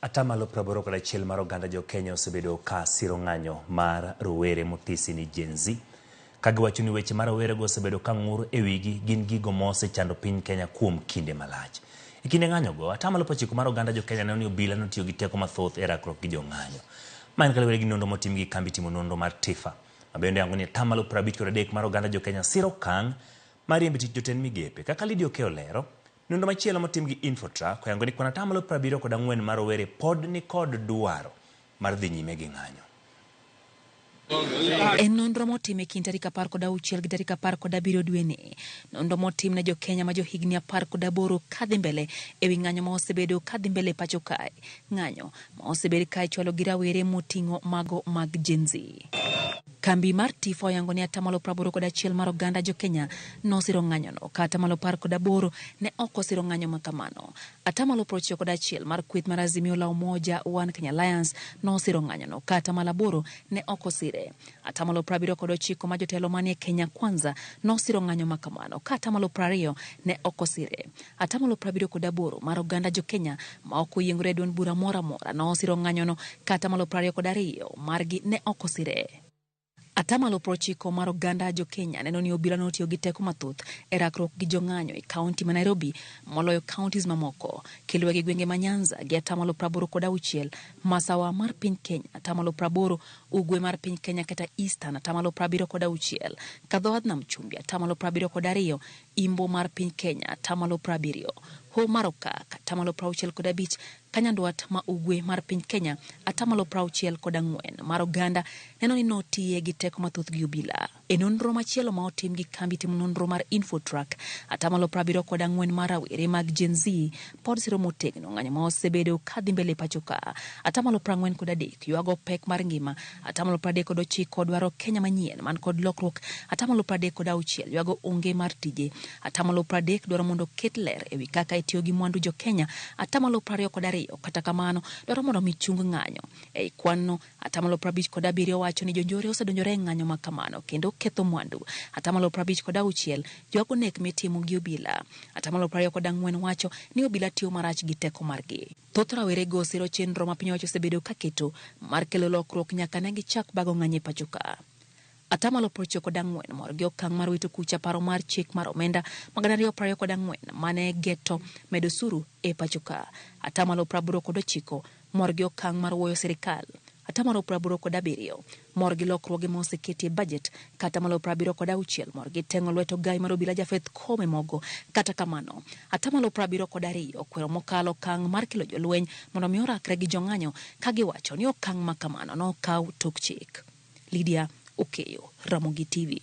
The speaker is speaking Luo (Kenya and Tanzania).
Atamalo 81 mar oganda jo Kenya osebedo ka siro ng'anyo mar rowere motisi ni Gen Z. Kagiwacho ni weche mar rowere go osebedo ka ng'ur e wigi gin gigo mosechando piny Kenya kuom kinde malach. E kinde ng'anyo go, atamalo 90 mar oganda jo Kenya ne ni obila notiyo gi teko mathoth e rakruok gi jo ng'anyo. Ma en kaluwore gi nonro motim gi kambi timo nonro mar Tifa. Mabende yango ni atamalo 53 mar oganda jo Kenya siro okang' mar riembo tich jotend migepe. Kaka Lydia Okeo olero, nonro machielo motim gi Infotrack oyango ni kwan atamalo 74 mar rowere pod ni kod dwaro mar dhi nyime gi ng'anyo. En nonro motim e kind tarik 16 gi tarik 17 dwe ni. Nonro motim ne jo Kenya ma jo higni 18 kadhi mbele e wi ng'anyo ma osebedo kadhi mbele pacho kae. Ng'anyo ma osebedo kae chwalo gi rawere moting'o mago mag Gen Z. Kambi mar Tifa oyango ni atamalo 81 mar oganda jo Kenya nosiro ng'anyono ka atamalo 18 ne ok osiro ng'anyo makamano. Atamalo 91 mar kweth mar Azimio la Umoja One Kenya Alliance nosiro ng'anyono ka atamalo 8 ne ok osire. Atamalo 79 ma jotelo manie Kenya Kwanza nosiro ng'anyo makamano ka atamalo 20 ne ok osire. Atamalo 78 mar oganda jo Kenya ma ok oyiengore duond bura mora mora nosiro ng'anyono ka atamalo 22 margi ne ok osire. Atamalo 90 mar oganda jo Kenya neno ni obila notiyo gi teko mathoth e rakruok gi jo ng'anyo e kaunti ma Nairobi moloyo kauntis mamoko. Kilwe gi gwenge ma Nyanza gi atamalo 86, masawa mar piny Kenya atamalo 80, ugwe mar piny Kenya kata Eastern atamalo 76, kadhoad nam chumbi atamalo 72, imbo mar piny Kenya atamalo 70, ho mar okak atamalo 65, kanyandwat ma ugwe mar piny Kenya atamalo 64 mar oganda neno ni notiye gi teko mathoth gi obila. E nonro machielo ma otim gi kambi timo nonro mar Infotrack, atamalo 74 mar rawere mag Gen Z pod siro motegno ng'anyo ma osebedo kadhi mbele pacho ka. Atamalo 43 yuago pek mar ngima, atamalo 39 dwaro Kenya manyien man kod lokruok, atamalo 36 yuago onge mar tije, atamalo 30 dwaro mondo ket ler ewi kaka itiyo gi mwandu jo Kenya, atamalo 22 kata kamano dwaro mondo michung ng'anyo. Ei kwanno atamalo 57 wacho ni jonjore osedonjore e ng'anyo makamano kendo ketho mwandu. Atamalo 56 yuago nek mitimo gi obila. Atamalo 24 wacho ni obila tiyo marach gi teko margi. Thoth rawere go siro chenro ma piny owacho osebedo kaketo mar kelo lokruok nyaka ne gichak bago ng'anyo e pacho ka. Atamalo 94 mor gi okang' mar wito kucha paro mar chik mar omenda magana 224 mane geto medo suru e pacho ka. Atamalo 89 mor gi okang' mar wuoyo sirikal. Atamalo 87 mor gi lokruoge ma oseketi e budget. Atamalo 76 mor gi teng'o lweto gai mar obila Japheth Koome mogo. Kata kamano, atamalo 72 okwero mokalo okang' mar kelo jolweny mondo mi orakre gi jong'anyo ka giwacho ni okang' makamano nokaw tok chik. Lydia Okeo, Ramogi TV.